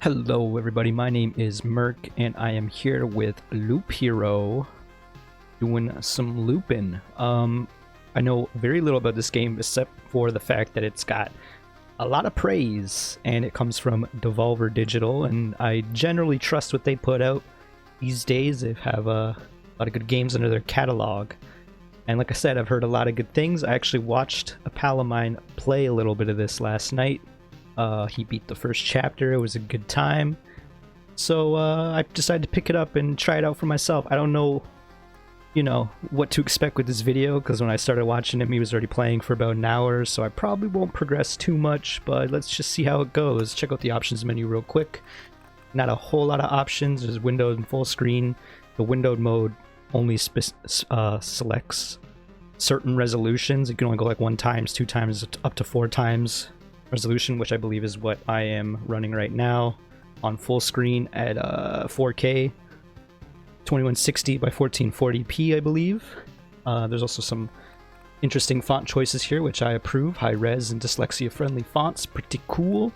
Hello everybody, my name is Merc and I am here with Loop Hero doing some looping. I know very little about this game except for the fact that it's got a lot of praise and it comes from Devolver Digital, and I generally trust what they put out these days. They have a lot of good games under their catalog, and like I said, I've heard a lot of good things. I actually watched a pal of mine play a little bit of this last night. He beat the first chapter. It was a good time. So I decided to pick it up and try it out for myself. I don't know, what to expect with this video, because when I started watching him, he was already playing for about an hour, so I probably won't progress too much, but let's just see how it goes. Check out the options menu real quick. Not a whole lot of options. There's windowed and full screen. The windowed mode only selects certain resolutions. You can only go like 1 times, 2 times, up to 4 times resolution, which I believe is what I am running right now on full screen at 4K 2160 by 1440p, I believe. There's also some interesting font choices here, which I approve. High res and dyslexia friendly fonts, pretty cool.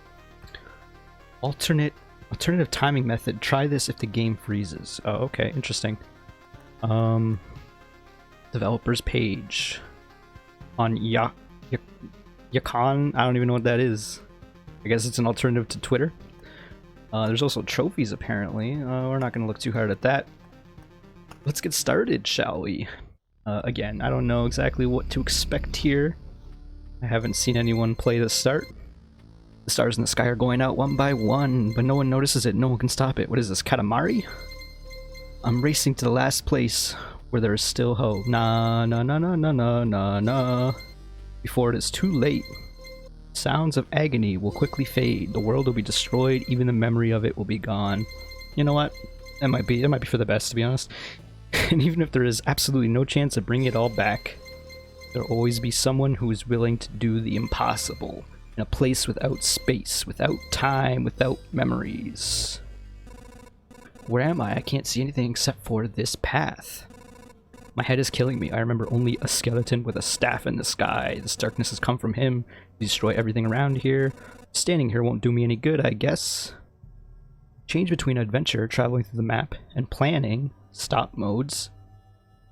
Alternative timing method. Try this if the game freezes. Oh, okay, interesting. Developers page on Yacon, I don't even know what that is. I guess it's an alternative to Twitter. There's also trophies, apparently. We're not going to look too hard at that. Let's get started, shall we? Again, I don't know exactly what to expect here. I haven't seen anyone play the start. The stars in the sky are going out one by one, but no one notices it. No one can stop it. What is this, Katamari? I'm racing to the last place where there is still hope. Nah, nah, nah, nah, nah, nah, nah, nah. Before it is too late. Sounds of agony will quickly fade. The world will be destroyed. Even the memory of it will be gone. You know what? That might be for the best, to be honest. And even if there is absolutely no chance of bringing it all back, there'll always be someone who is willing to do the impossible. In a place without space, without time, without memories. Where am I? I can't see anything except for this path. My head is killing me. I remember only a skeleton with a staff in the sky. This darkness has come from him. Destroy everything around here. Standing here won't do me any good, I guess. Change between adventure, traveling through the map, and planning, stop modes.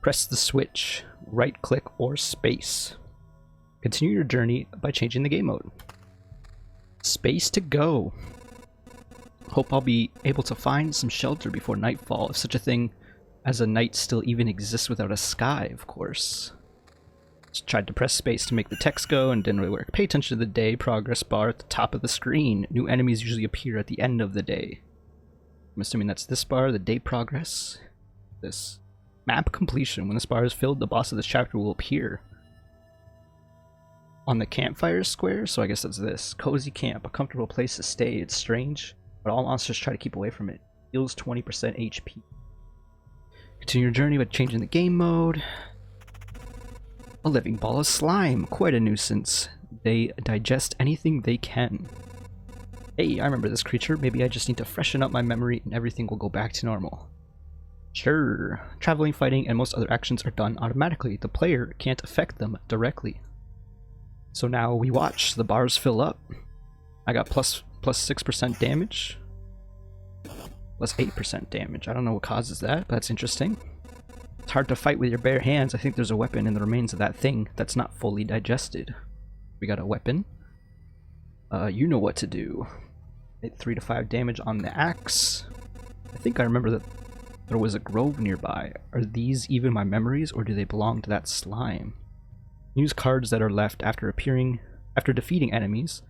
Press the switch, right click or space. Continue your journey by changing the game mode. Space to go. Hope I'll be able to find some shelter before nightfall, if such a thing as a night still even exists without a sky, of course. Just tried to press space to make the text go and didn't really work. Pay attention to the day progress bar at the top of the screen. New enemies usually appear at the end of the day. I'm assuming that's this bar, the day progress. This map completion. When this bar is filled, the boss of this chapter will appear on the campfire square, so I guess that's this. Cozy camp, a comfortable place to stay. It's strange, but all monsters try to keep away from it. Heals 20% HP. Continue your journey by changing the game mode. A living ball of slime, quite a nuisance. They digest anything they can. Hey, I remember this creature. Maybe I just need to freshen up my memory and everything will go back to normal. Sure. Traveling, fighting, and most other actions are done automatically. The player can't affect them directly. So now we watch. The bars fill up. I got plus 6% damage. Plus 8% damage. I don't know what causes that, but that's interesting. It's hard to fight with your bare hands. I think there's a weapon in the remains of that thing that's not fully digested. We got a weapon. You know what to do. Hit 3 to 5 damage on the axe. I think I remember that there was a grove nearby. Are these even my memories, or do they belong to that slime? Use cards that are left after defeating enemies.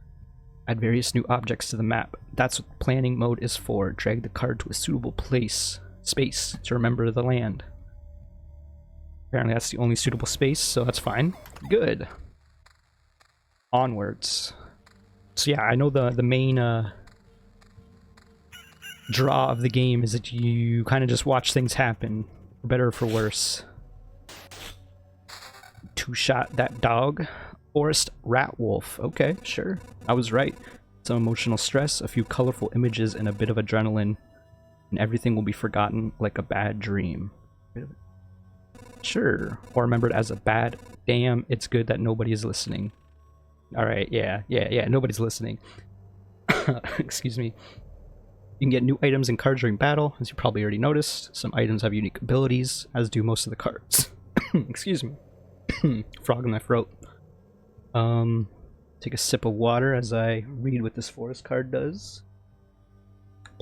Add various new objects to the map. That's what planning mode is for. Drag the card to a suitable space to remember the land. Apparently that's the only suitable space, so that's fine. Good. Onwards. So yeah, I know the main draw of the game is that you kind of just watch things happen, for better or for worse. Two-shot that dog. Forest rat wolf. Okay, sure. I was right. Some emotional stress, a few colorful images, and a bit of adrenaline, and everything will be forgotten like a bad dream. Sure. Or remembered as a bad, damn, it's good that nobody is listening. Alright, yeah, nobody's listening. Excuse me. You can get new items and cards during battle, as you probably already noticed. Some items have unique abilities, as do most of the cards. Excuse me. Frog in my throat. Take a sip of water as I read what this forest card does.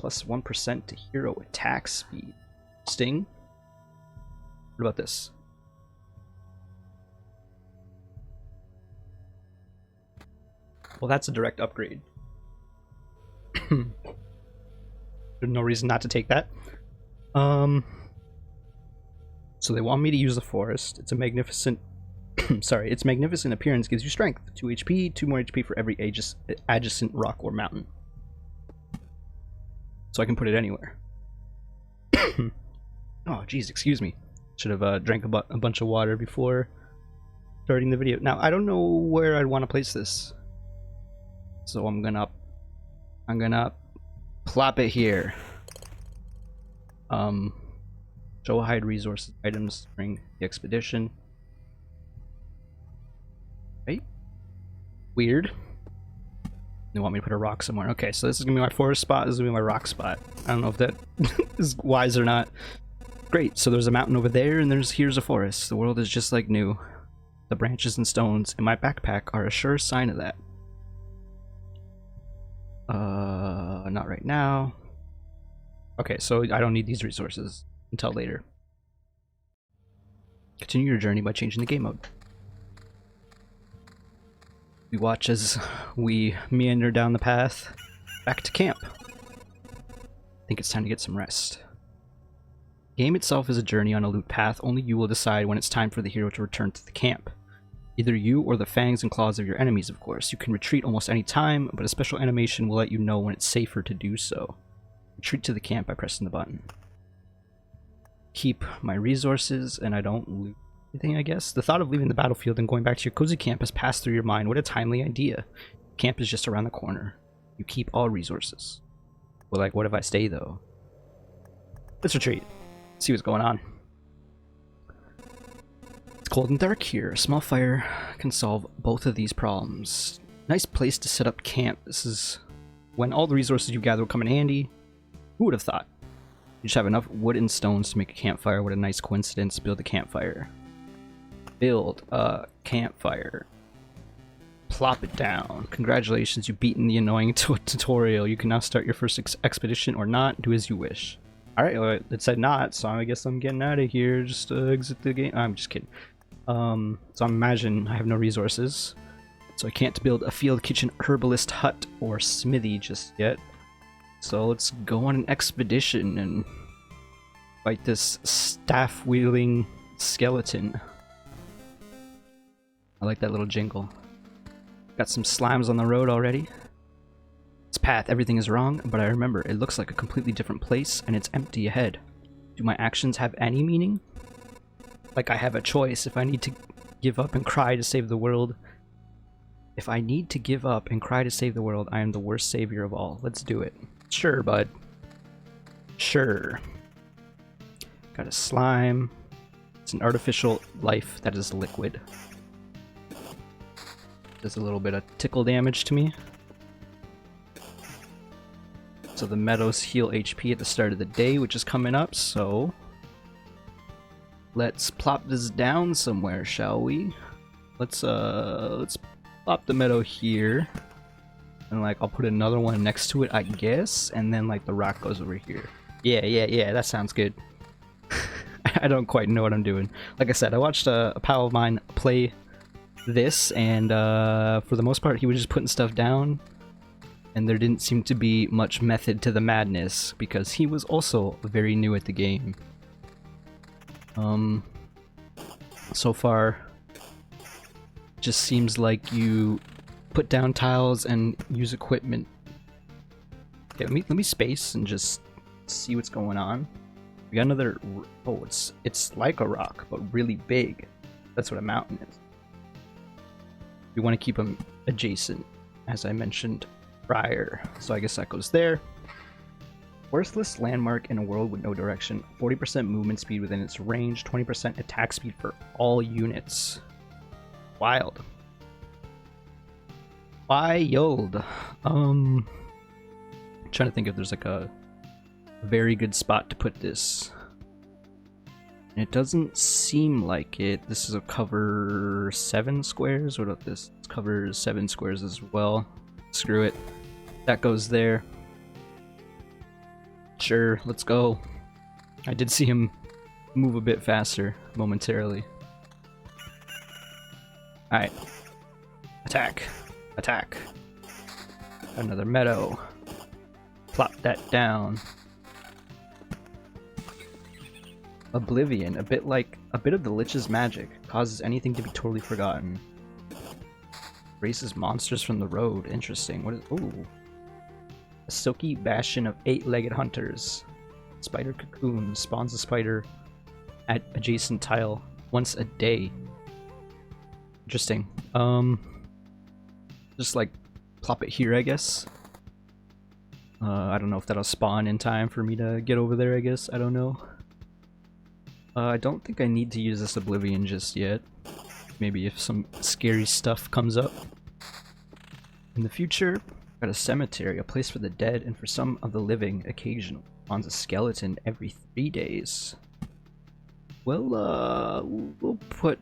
Plus 1% to hero attack speed. Sting. What about this? Well, that's a direct upgrade. There's no reason not to take that. So they want me to use the forest. It's a magnificent sorry, its magnificent appearance gives you strength. 2 HP, 2 more HP for every adjacent rock or mountain. So I can put it anywhere. Oh, jeez, excuse me. Should have drank a bunch of water before starting the video. Now, I don't know where I'd want to place this. So I'm gonna plop it here. Show hide resources items during the expedition. Okay. Weird. They want me to put a rock somewhere. Okay, so this is gonna be my forest spot. This is gonna be my rock spot. I don't know if that is wise or not. Great. So there's a mountain over there, and here's a forest. The world is just like new. The branches and stones in my backpack are a sure sign of that. Not right now. Okay, so I don't need these resources until later. Continue your journey by changing the game mode. We watch as we meander down the path back to camp. I think it's time to get some rest. The game itself is a journey on a loot path. Only you will decide when it's time for the hero to return to the camp. Either you or the fangs and claws of your enemies, of course. You can retreat almost any time, but a special animation will let you know when it's safer to do so. Retreat to the camp by pressing the button. Keep my resources, and I don't loot anything, I guess. The thought of leaving the battlefield and going back to your cozy camp has passed through your mind. What a timely idea. Camp is just around the corner. You keep all resources. Well, like, what if I stay, though? Let's retreat. See what's going on. It's cold and dark here. A small fire can solve both of these problems. Nice place to set up camp. This is when all the resources you gather will come in handy. Who would have thought? You just have enough wood and stones to make a campfire. What a nice coincidence. Build a campfire. Build a campfire. Plop it down. Congratulations, you've beaten the annoying tutorial. You can now start your first expedition or not. Do as you wish. Alright, well, it said not, so I guess I'm getting out of here. Just exit the game. I'm just kidding. So I imagine I have no resources. So I can't build a field kitchen herbalist hut or smithy just yet. So let's go on an expedition and fight this staff-wielding skeleton. I like that little jingle. Got some slimes on the road already. This path, everything is wrong, but I remember it looks like a completely different place and it's empty ahead. Do my actions have any meaning? Like I have a choice if I need to give up and cry to save the world. If I need to give up and cry to save the world, I am the worst savior of all. Let's do it. Sure, bud. Sure. Got a slime. It's an artificial life that is liquid. Does a little bit of tickle damage to me. So the meadows heal HP at the start of the day, which is coming up, so let's plop this down somewhere, shall we? Let's plop the meadow here. And like I'll put another one next to it, I guess, and then like the rock goes over here. Yeah, that sounds good. I don't quite know what I'm doing. Like I said, I watched a pal of mine play this, and for the most part he was just putting stuff down, and there didn't seem to be much method to the madness because he was also very new at the game. So far just seems like you put down tiles and use equipment. Okay, let me space and just see what's going on. We got another. Oh, it's like a rock but really big. That's what a mountain is. We want to keep them adjacent, as I mentioned prior. So I guess that goes there. Worthless landmark in a world with no direction. 40% movement speed within its range. 20% attack speed for all units. Wild. Wild. Trying to think if there's like a a very good spot to put this. And it doesn't seem like it. This is a cover 7 squares. What about this? It covers 7 squares as well. Screw it. That goes there. Sure, let's go. I did see him move a bit faster momentarily. Alright. Attack. Attack. Another meadow. Plop that down. Oblivion, a bit of the Lich's magic, causes anything to be totally forgotten. Races monsters from the road. Interesting. What is? Ooh. A silky bastion of 8-legged hunters. Spider cocoon spawns a spider at adjacent tile once a day. Interesting. Just like plop it here, I guess. I don't know if that'll spawn in time for me to get over there, I guess. I don't know. I don't think I need to use this Oblivion just yet. Maybe if some scary stuff comes up. In the future, got a cemetery, a place for the dead, and for some of the living, occasionally spawns a skeleton every 3 days. Well, we'll put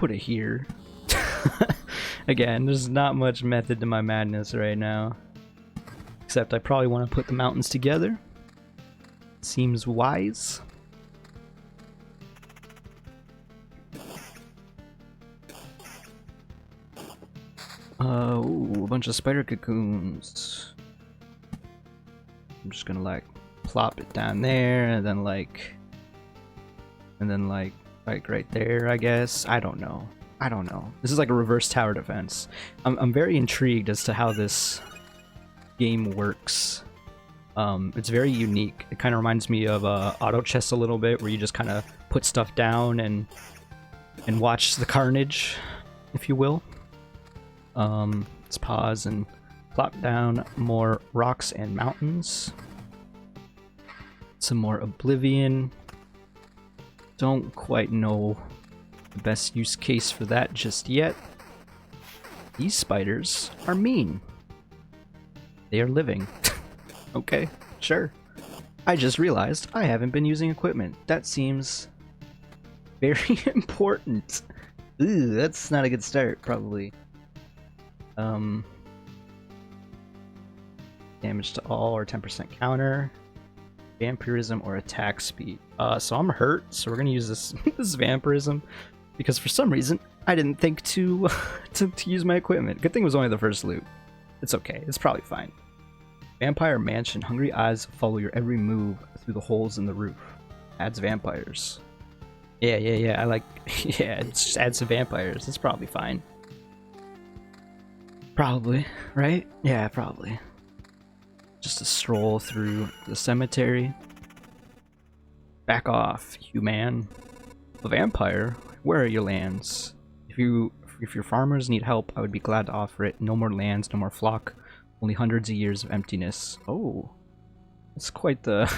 it here. Again, there's not much method to my madness right now. Except I probably want to put the mountains together. Seems wise. Ooh, a bunch of spider cocoons. I'm just gonna like plop it down there and then like right there, I guess. I don't know. This is like a reverse tower defense. I'm very intrigued as to how this game works. It's very unique. It kind of reminds me of auto chess a little bit, where you just kind of put stuff down and watch the carnage, if you will. Let's pause and plop down more rocks and mountains. Some more Oblivion. Don't quite know the best use case for that just yet. These spiders are mean. They are living. Okay, sure. I just realized I haven't been using equipment. That seems very important. Ooh, that's not a good start, probably. Damage to all or 10% counter. Vampirism or attack speed. So I'm hurt, so we're gonna use this this vampirism because for some reason I didn't think to to use my equipment. Good thing it was only the first loot. It's okay. It's probably fine. Vampire Mansion. Hungry eyes follow your every move through the holes in the roof. Adds vampires. Yeah. I like. Yeah, it just adds to vampires. It's probably fine. Probably, right? Yeah, probably. Just a stroll through the cemetery. Back off, human. A vampire? Where are your lands? If your farmers need help, I would be glad to offer it. No more lands, no more flock. Only hundreds of years of emptiness. Oh, that's quite the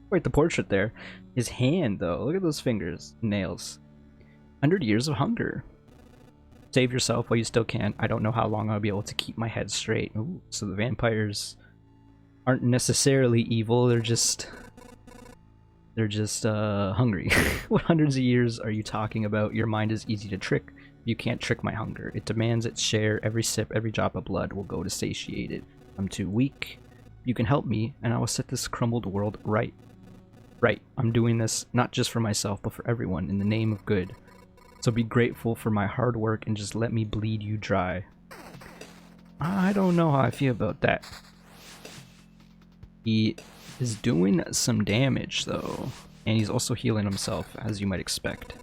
quite the portrait there. His hand, though. Look at those fingers, nails. 100 years of hunger. Save yourself while you still can. I don't know how long I'll be able to keep my head straight. Ooh, so the vampires aren't necessarily evil. They're just hungry. What hundreds of years are you talking about? Your mind is easy to trick. You can't trick my hunger. It demands its share. Every sip, every drop of blood will go to satiate it. I'm too weak. You can help me, and I will set this crumbled world right. Right. I'm doing this not just for myself, but for everyone, in the name of good. So be grateful for my hard work and just let me bleed you dry. I don't know how I feel about that. He is doing some damage, though, and he's also healing himself, as you might expect.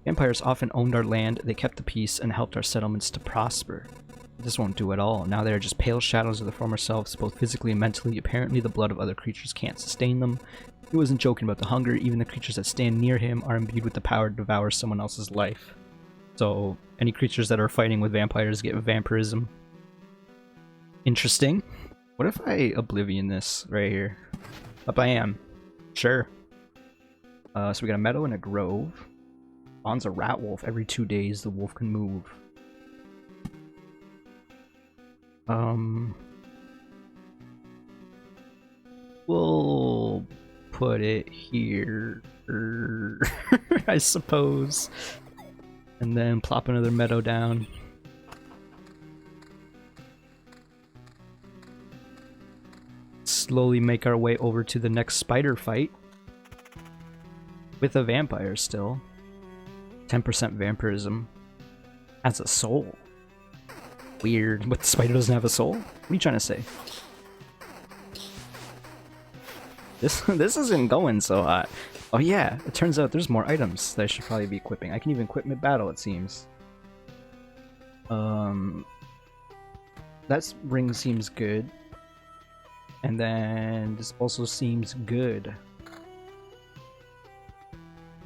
Vampires often owned our land, they kept the peace, and helped our settlements to prosper. This won't do at all. Now they are just pale shadows of their former selves, both physically and mentally. Apparently the blood of other creatures can't sustain them. He wasn't joking about the hunger. Even the creatures that stand near him are imbued with the power to devour someone else's life. So any creatures that are fighting with vampires get vampirism. Interesting. What if I Oblivion this right here? Up I am. Sure. So we got a meadow and a grove. Spawns a rat wolf every 2 days. The wolf can move. put it here, I suppose. And then plop another meadow down. Slowly make our way over to the next spider fight. With a vampire still. 10% vampirism. Has a soul. Weird. But the spider doesn't have a soul? What are you trying to say? This isn't going so hot. Oh yeah, it turns out there's more items that I should probably be equipping. I can even equip mid-battle, it seems. That ring seems good. And then this also seems good.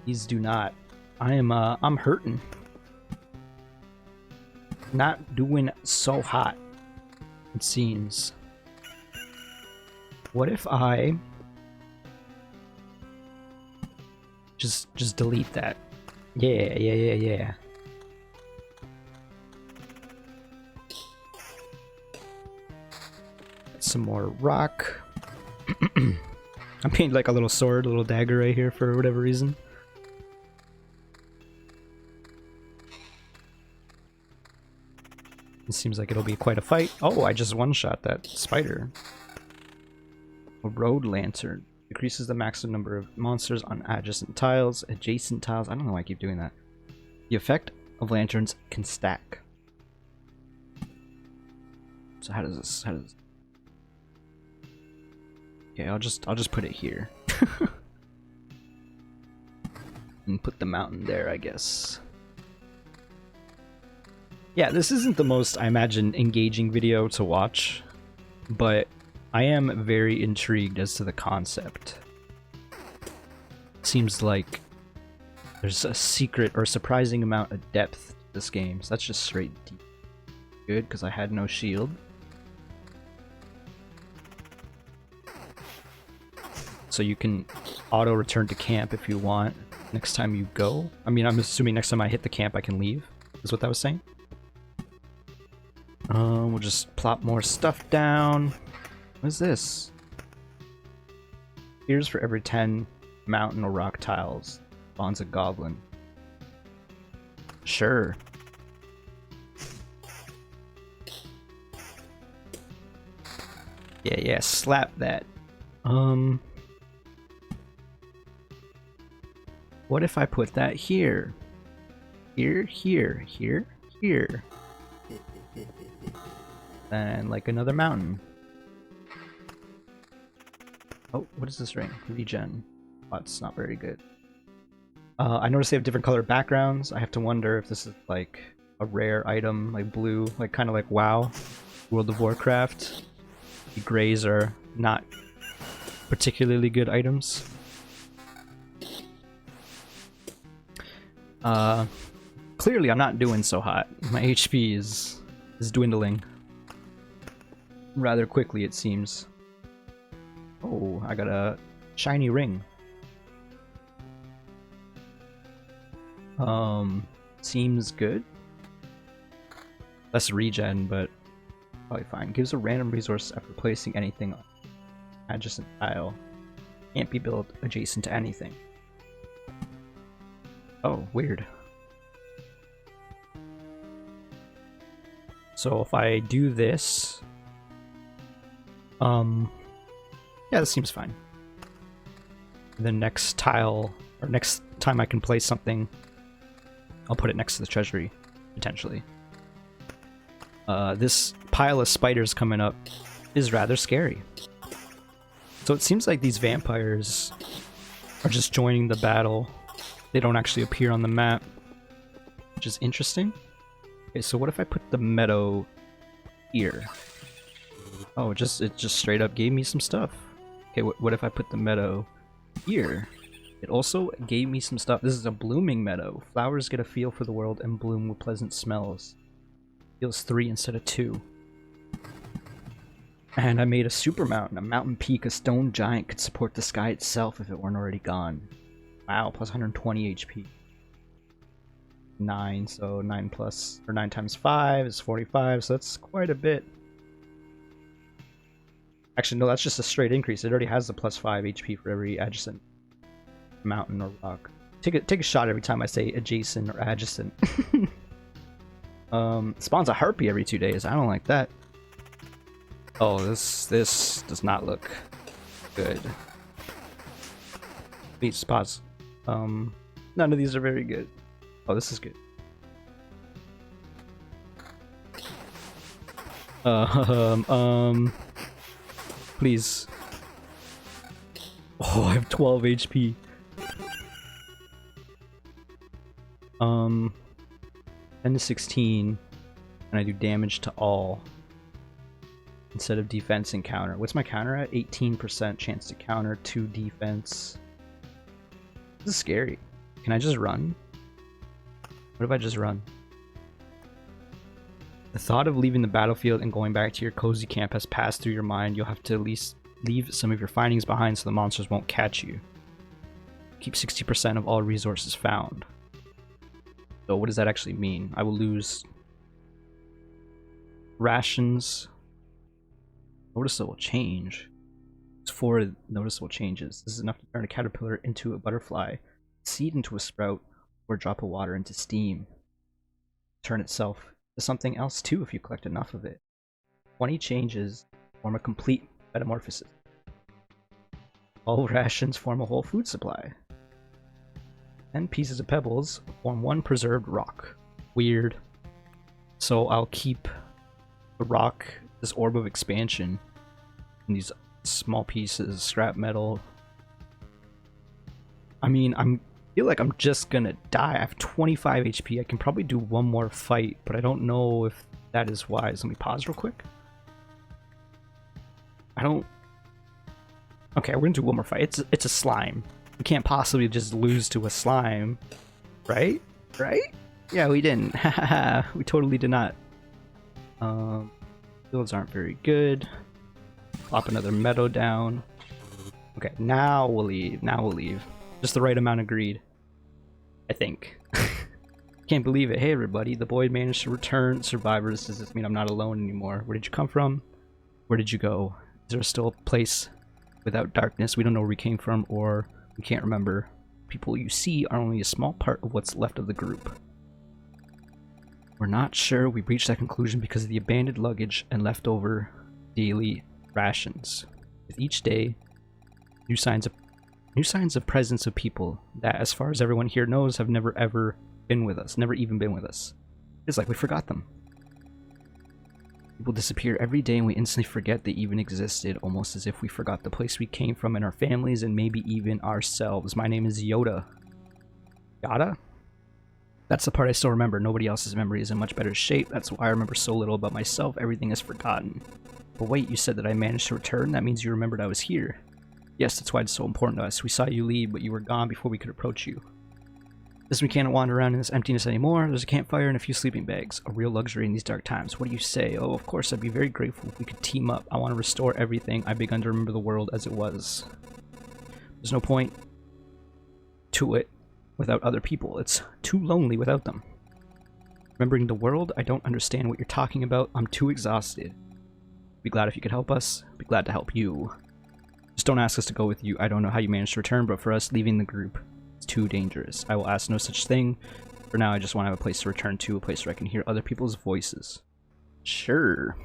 These do not. I'm hurting. Not doing so hot, it seems. What if I just delete that? Yeah. Some more rock. I made like a little sword, a little dagger right here for whatever reason. It seems like it'll be quite a fight. Oh, I just one-shot that spider. A road lantern. Decreases the maximum number of monsters on adjacent tiles. Adjacent tiles. I don't know why I keep doing that. The effect of lanterns can stack. So how does this? Okay, I'll just put it here. And put the mountain there, I guess. Yeah, this isn't the most, I imagine, engaging video to watch, but I am very intrigued as to the concept. Seems like there's a secret or surprising amount of depth to this game, so that's just straight deep. Good, because I had no shield. So you can auto return to camp if you want next time you go. I mean, I'm assuming next time I hit the camp I can leave, is what that was saying. We'll just plop more stuff down. What is this? Here's for every 10 mountain or rock tiles. Spawns a goblin. Sure. Yeah, slap that. What if I put that here? Here. And like another mountain. Oh, what is this ring? Regen. Oh, it's not very good. I noticed they have different color backgrounds. I have to wonder if this is like a rare item, like blue, like kind of like WoW, World of Warcraft. The grays are not particularly good items. Clearly I'm not doing so hot. My HP is dwindling. Rather quickly, it seems. Oh, I got a shiny ring. Seems good. Less regen, but probably fine. Gives a random resource after placing anything on adjacent tile. Can't be built adjacent to anything. Oh, weird. So if I do this... yeah, this seems fine. The next tile, or next time I can place something, I'll put it next to the treasury, potentially. This pile of spiders coming up is rather scary. So it seems like these vampires are just joining the battle. They don't actually appear on the map, which is interesting. Okay, so what if I put the meadow here? Oh, it just straight up gave me some stuff. Okay, what if I put the meadow here? It also gave me some stuff. This is a blooming meadow. Flowers get a feel for the world and bloom with pleasant smells. Feels 3 instead of 2. And I made a super mountain, a mountain peak. A stone giant could support the sky itself if it weren't already gone. Wow, plus 120 HP. 9, so 9 plus, or 9 times 5 is 45, so that's quite a bit. Actually, no, that's just a straight increase. It already has the +5 HP for every adjacent mountain or rock. Take a shot every time I say adjacent or adjacent. Spawns a harpy every 2 days. I don't like that. Oh, this does not look good. Please pause. None of these are very good. Oh, this is good. Please. Oh, I have 12 HP. 10 to 16, and I do damage to all instead of defense and counter. What's my counter at? 18% chance to counter, 2 defense. This is scary. Can I just run? What if I just run? The thought of leaving the battlefield and going back to your cozy camp has passed through your mind. You'll have to at least leave some of your findings behind so the monsters won't catch you. Keep 60% of all resources found. So what does that actually mean? I will lose rations. Noticeable change. It's 4 noticeable changes. This is enough to turn a caterpillar into a butterfly, seed into a sprout, or drop of water into steam. Turn itself to something else too if you collect enough of it. 20 changes form a complete metamorphosis. All rations form a whole food supply. 10 pieces of pebbles form 1 preserved rock. Weird. So I'll keep the rock, this orb of expansion, and these small pieces, scrap metal. I mean, I feel like I'm just gonna die. I have 25 HP. I can probably do one more fight, but I don't know if that is wise. Let me pause real quick. Okay, we're gonna do one more fight. It's a slime. We can't possibly just lose to a slime, right? Right? Yeah, we didn't. We totally did not. Builds aren't very good. Plop another meadow down. Okay, now we'll leave. Now we'll leave. Just the right amount of greed, I think. Can't believe it. Hey everybody, the boy managed to return. Survivors, does this mean I'm not alone anymore? Where did you come from? Where did you go? Is there still a place without darkness? We don't know where we came from, or we can't remember. People you see are only a small part of what's left of the group. We're not sure we reached that conclusion because of the abandoned luggage and leftover daily rations. With each day, new signs of presence of people that, as far as everyone here knows, have never ever been with us, never even been with us. It's like we forgot them. People disappear every day and we instantly forget they even existed, almost as if we forgot the place we came from and our families and maybe even ourselves. My name is Yoda. Yoda? That's the part I still remember. Nobody else's memory is in much better shape. That's why I remember so little about myself. Everything is forgotten. But wait, you said that I managed to return? That means you remembered I was here. Yes, that's why it's so important to us. We saw you leave, but you were gone before we could approach you. Listen, we can't wander around in this emptiness anymore. There's a campfire and a few sleeping bags. A real luxury in these dark times. What do you say? Oh, of course, I'd be very grateful if we could team up. I want to restore everything. I've begun to remember the world as it was. There's no point to it without other people. It's too lonely without them. Remembering the world? I don't understand what you're talking about. I'm too exhausted. Be glad if you could help us. Be glad to help you. Just don't ask us to go with you. I don't know how you managed to return, but for us, leaving the group, it's too dangerous. I will ask no such thing. For now, I just want to have a place to return to, a place where I can hear other people's voices. Sure.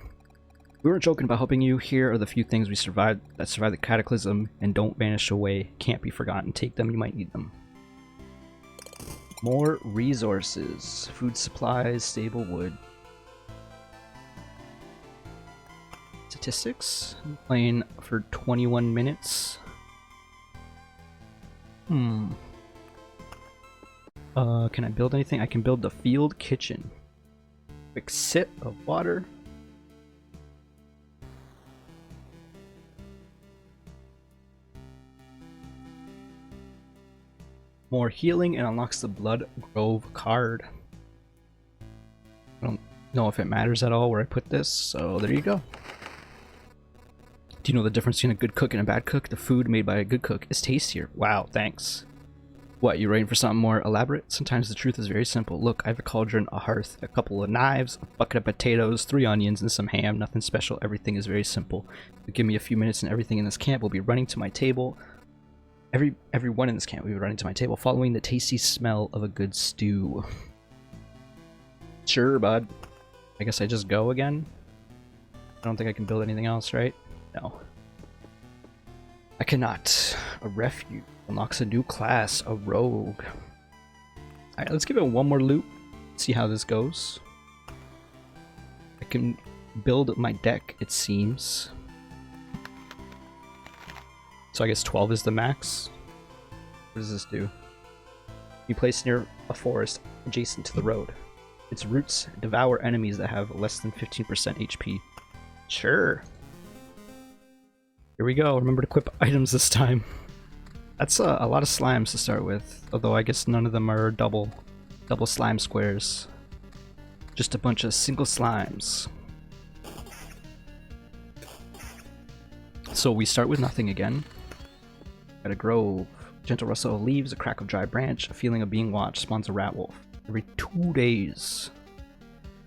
We weren't joking about helping you. Here are the few things we survived that survived the cataclysm and don't vanish away. Can't be forgotten. Take them, you might need them. More resources. Food supplies, stable wood. Statistics. I'm playing for 21 minutes. Can I build anything? I can build the field kitchen. Quick sip of water. More healing and unlocks the Blood Grove card. I don't know if it matters at all where I put this, so there you go. Do you know the difference between a good cook and a bad cook? The food made by a good cook is tastier. Wow, thanks. What, you waiting for something more elaborate? Sometimes the truth is very simple. Look, I have a cauldron, a hearth, a couple of knives, a bucket of potatoes, 3 onions, and some ham. Nothing special. Everything is very simple. But give me a few minutes and everything in this camp will be running to my table. Everyone in this camp will be running to my table, following the tasty smell of a good stew. Sure, bud. I guess I just go again? I don't think I can build anything else, right? No. I cannot. A refuge unlocks a new class, a rogue. Alright, let's give it one more loop. See how this goes. I can build my deck, it seems. So I guess 12 is the max. What does this do? You place near a forest adjacent to the road. Its roots devour enemies that have less than 15% HP. Sure. Here we go. Remember to equip items this time. That's a lot of slimes to start with, although I guess none of them are double slime squares. Just a bunch of single slimes. So we start with nothing again. Got a grove, gentle rustle of leaves, a crack of dry branch, a feeling of being watched spawns a rat wolf. Every 2 days.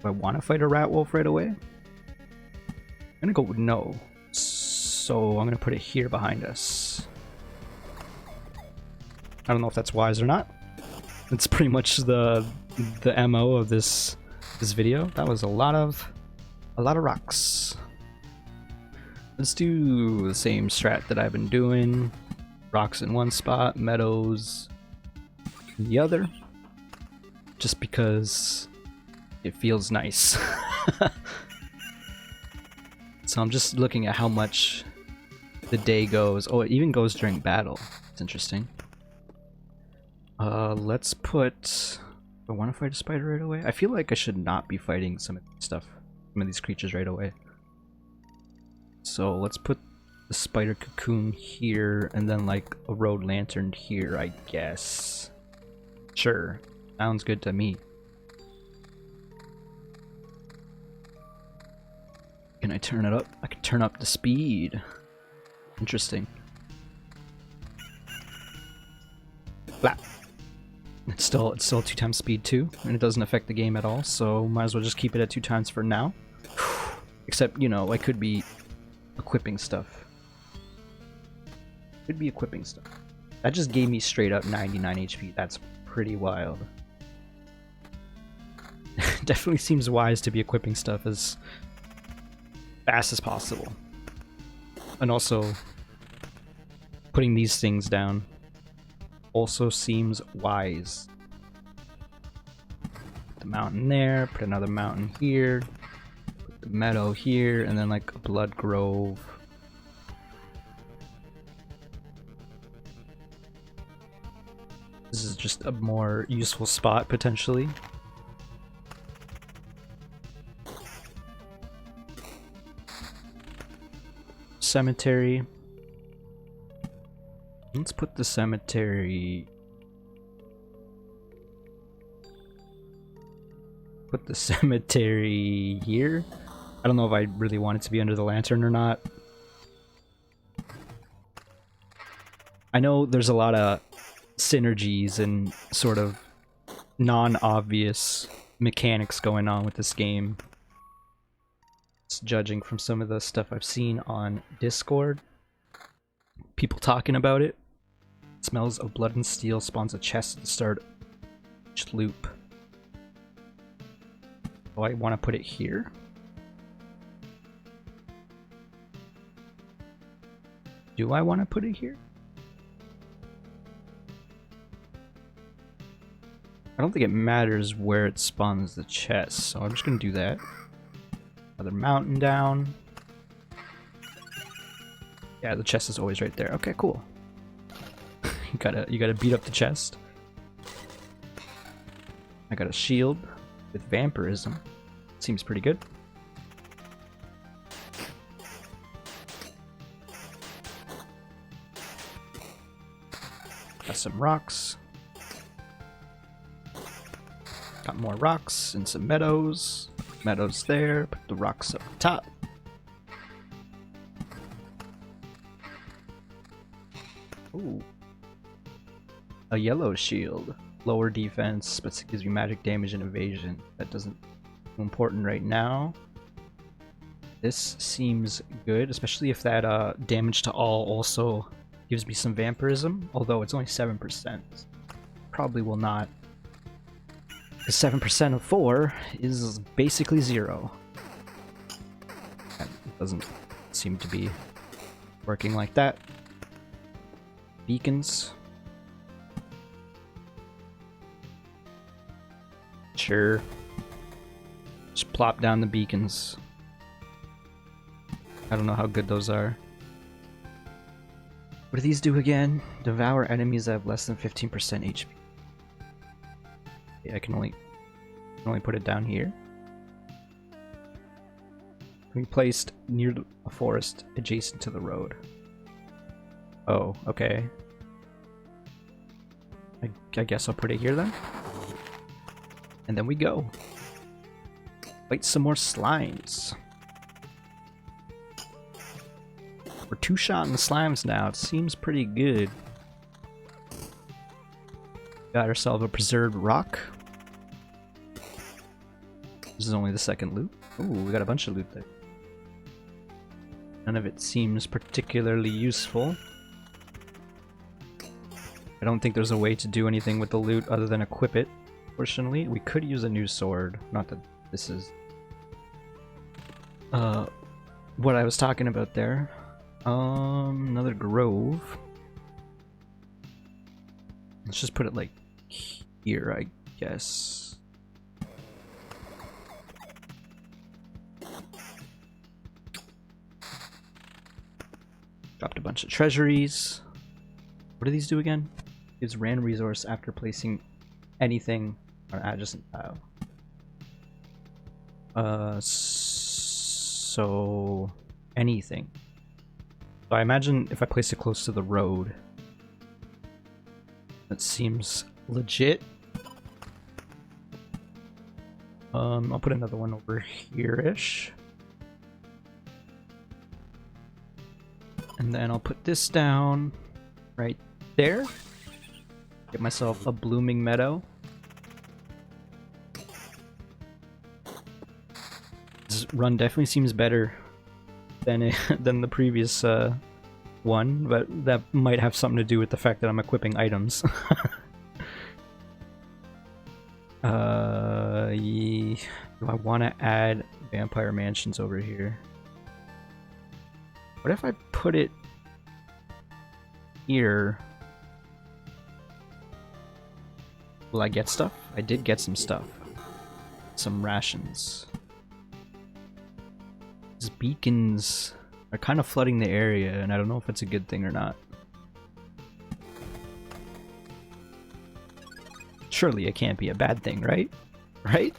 Do I want to fight a rat wolf right away? I'm gonna go with no. So I'm gonna put it here behind us. I don't know if that's wise or not. It's pretty much the MO of this video. That was a lot of rocks. Let's do the same strat that I've been doing. Rocks in one spot, meadows in the other. Just because it feels nice. So I'm just looking at how much the day goes. Oh, it even goes during battle. It's interesting. Let's put... I want to fight a spider right away. I feel like I should not be fighting some of these creatures right away. So let's put the spider cocoon here, and then like a road lantern here, I guess. Sure, sounds good to me. Can I turn it up? I can turn up the speed. Interesting. Flap. It's still 2 times speed too, and it doesn't affect the game at all, so might as well just keep it at 2 times for now. Except, you know, I could be equipping stuff. Could be equipping stuff. That just gave me straight up 99 HP. That's pretty wild. Definitely seems wise to be equipping stuff as fast as possible. And also, putting these things down also seems wise. Put the mountain there, put another mountain here, put the meadow here, and then like a blood grove. This is just a more useful spot potentially. Cemetery. Let's put the cemetery... Put the cemetery here. I don't know if I really want it to be under the lantern or not. I know there's a lot of synergies and sort of non-obvious mechanics going on with this game. Just judging from some of the stuff I've seen on Discord. People talking about it. Smells of blood and steel spawns a chest at the start of each loop. Do I want to put it here? Do I want to put it here? I don't think it matters where it spawns the chest, so I'm just gonna do that. Another mountain down. Yeah, the chest is always right there. Okay, cool. you gotta beat up the chest. I got a shield with vampirism. Seems pretty good. Got some rocks. Got more rocks and some meadows. Meadows there. Put the rocks up top. Ooh. a yellow shield. Lower defense, but it gives you magic damage and evasion. That doesn't seem important right now. This seems good, especially if that damage to all also gives me some vampirism, although it's only 7%. Probably will not. Because 7% of 4 is basically 0. That doesn't seem to be working like that. Beacons. Sure. Just plop down the beacons. I don't know how good those are. What do these do again? Devour enemies that have less than 15% HP. Yeah, I can only put it down here. Can be placed near a forest adjacent to the road. Oh, okay. I guess I'll put it here then. And then we go. Fight some more slimes. We're two-shotting the slimes now. It seems pretty good. Got ourselves a preserved rock. This is only the second loot. Ooh, we got a bunch of loot there. None of it seems particularly useful. I don't think there's a way to do anything with the loot other than equip it. Fortunately, we could use a new sword. Not that this is what I was talking about there. Another grove. Let's just put it like here, I guess. Dropped a bunch of treasuries. What do these do again? Gives random resource after placing anything on adjacent tile. So anything. So I imagine if I place it close to the road, that seems legit. I'll put another one over here-ish. And then I'll put this down right there. Get myself a blooming meadow. This run definitely seems better than than the previous one, but that might have something to do with the fact that I'm equipping items. Yeah. Do I want to add vampire mansions over here? What if I put it here? Will I get stuff? I did get some stuff. Some rations. These beacons are kind of flooding the area, and I don't know if it's a good thing or not. Surely it can't be a bad thing, right? Right?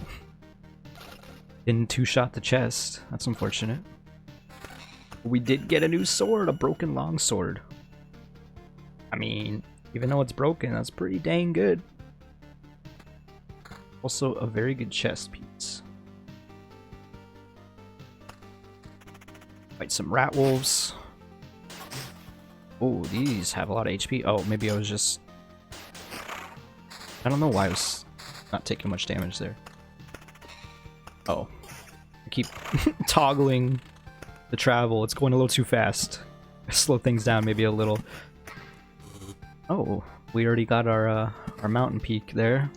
Didn't two-shot the chest. That's unfortunate. We did get a new sword, a broken longsword. I mean, even though it's broken, that's pretty dang good. Also, a very good chest piece. Fight some rat wolves. Oh, these have a lot of HP. Oh, maybe I was just... I don't know why I was not taking much damage there. Oh. I keep toggling the travel. It's going a little too fast. Slow things down maybe a little. Oh, we already got our mountain peak there.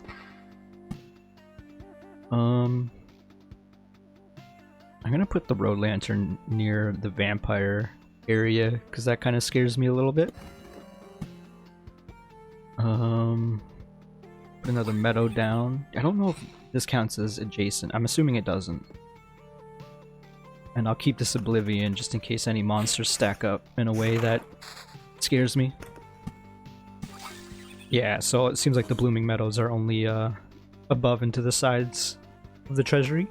I'm gonna put the road lantern near the vampire area because that kind of scares me a little bit. Put another meadow down. I don't know if this counts as adjacent. I'm assuming it doesn't. And I'll keep this oblivion just in case any monsters stack up in a way that scares me. Yeah, so it seems like the blooming meadows are only above and to the sides of the treasury.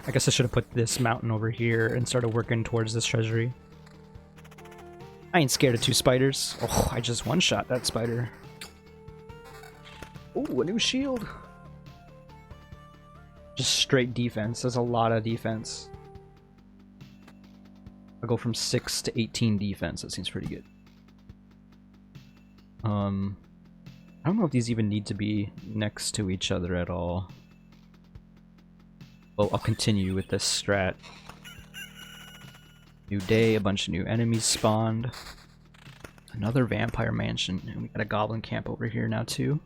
I guess I should have put this mountain over here and started working towards this treasury. I ain't scared of two spiders. Oh, I just one-shot that spider. Ooh, a new shield. Just straight defense. There's a lot of defense. I'll go from 6 to 18 defense. That seems pretty good. I don't know if these even need to be next to each other at all. Well, I'll continue with this strat. New day, a bunch of new enemies spawned. Another vampire mansion, and we got a goblin camp over here now too.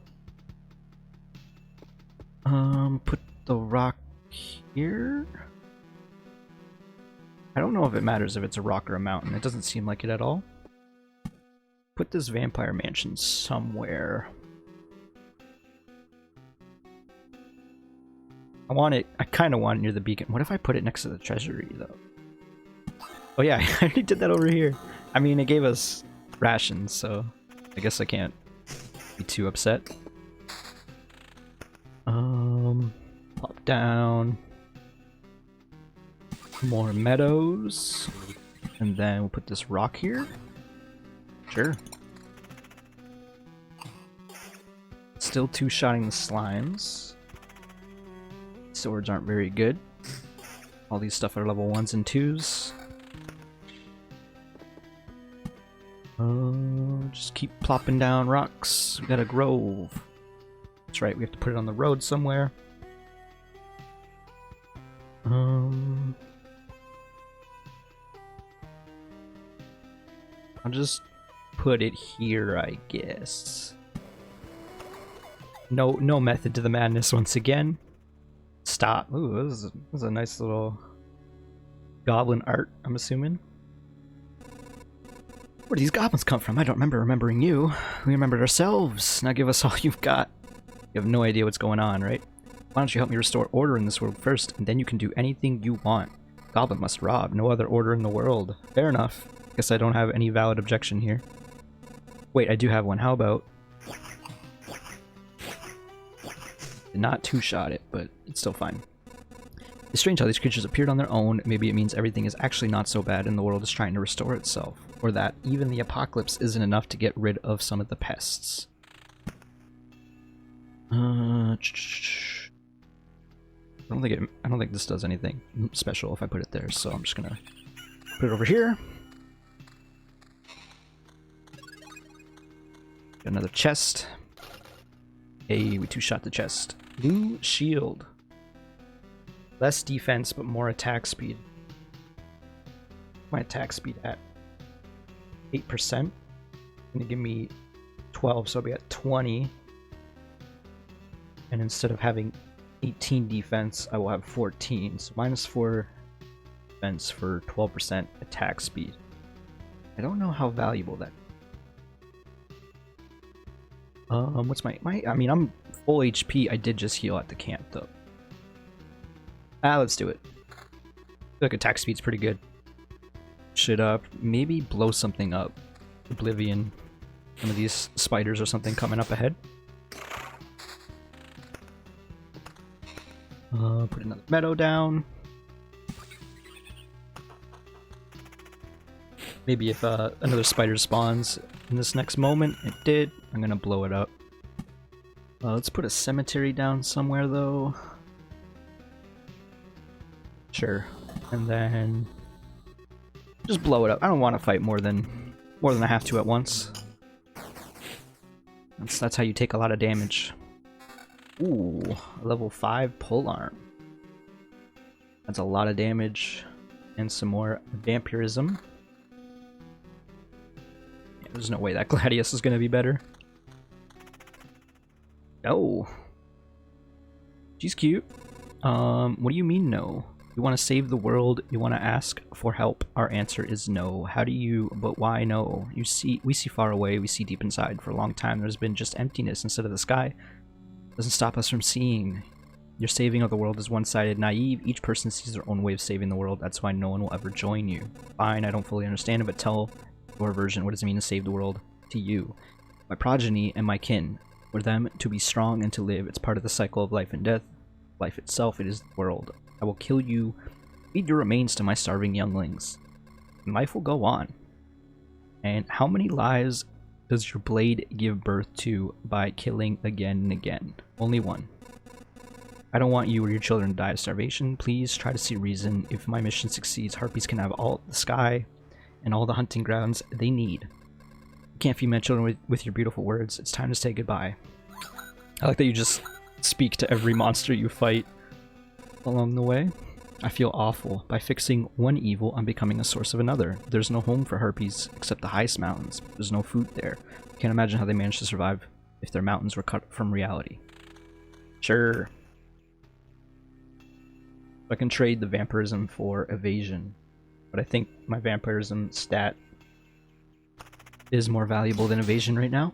Put the rock here. I don't know if it matters if it's a rock or a mountain. It doesn't seem like it at all. Put this vampire mansion somewhere. I kind of want it near the beacon. What if I put it next to the treasury though? Oh yeah, I already did that over here. I mean, it gave us rations, so I guess I can't be too upset. Pop down. More meadows. And then we'll put this rock here. Sure. Still two-shotting the slimes. Swords aren't very good. All these stuff are level 1s and 2s. Just keep plopping down rocks. We got a grove. That's right, we have to put it on the road somewhere. I'll just put it here, I guess. No method to the madness once again. Stop. Ooh, this is a nice little goblin art, I'm assuming. Where do these goblins come from? I don't remember remembering you. We remembered ourselves. Now give us all you've got. You have no idea what's going on, right? Why don't you help me restore order in this world first, and then you can do anything you want. Goblin must rob. No other order in the world. Fair enough. Guess I don't have any valid objection here. Wait, I do have one. How about... Did not two-shot it, but it's still fine. It's strange how these creatures appeared on their own. Maybe it means everything is actually not so bad and the world is trying to restore itself. Or that even the apocalypse isn't enough to get rid of some of the pests. I don't think this does anything special if I put it there, so I'm just gonna put it over here. Got another chest. Hey, we two-shot the chest. New shield. Less defense, but more attack speed. My attack speed at 8%. Gonna give me 12, so I'll be at 20. And instead of having 18 defense, I will have 14. So -4 defense for 12% attack speed. I don't know how valuable that. What's my I mean, I'm full HP. I did just heal at the camp though. Let's do it. I feel like attack speed's pretty good. Should maybe blow something up. Oblivion. Some of these spiders or something coming up ahead. Put another meadow down. Maybe if another spider spawns in this next moment, it did, I'm gonna blow it up. Let's put a cemetery down somewhere though. Sure. And then just blow it up. I don't want to fight more than I have to at once. That's how you take a lot of damage. Ooh, level 5 polearm. That's a lot of damage. And some more vampirism. Yeah, there's no way that Gladius is going to be better. No. She's cute. What do you mean no? You want to save the world, you want to ask for help. Our answer is no. How do you, but why no? We see far away, we see deep inside. For a long time there's been just emptiness instead of the sky. Doesn't stop us from seeing. Your saving of the world is one-sided, naive. Each person sees their own way of saving the world. That's why no one will ever join you. Fine, I don't fully understand it, but tell your version. What does it mean to save the world to you? My progeny and my kin. For them to be strong and to live. It's part of the cycle of life and death. Life itself, it is the world. I will kill you. Feed your remains to my starving younglings. And life will go on. And how many lives does your blade give birth to by killing again and again? Only one. I don't want you or your children to die of starvation. Please try to see reason. If my mission succeeds, harpies can have all the sky and all the hunting grounds they need. Can't feed my children with your beautiful words. It's time to say goodbye. I like that you just speak to every monster you fight along the way. I feel awful. By fixing one evil, I'm becoming a source of another. There's no home for harpies except the highest mountains. There's no food there. Can't imagine how they managed to survive if their mountains were cut from reality. Sure. I can trade the vampirism for evasion, but I think my vampirism stat is more valuable than evasion right now.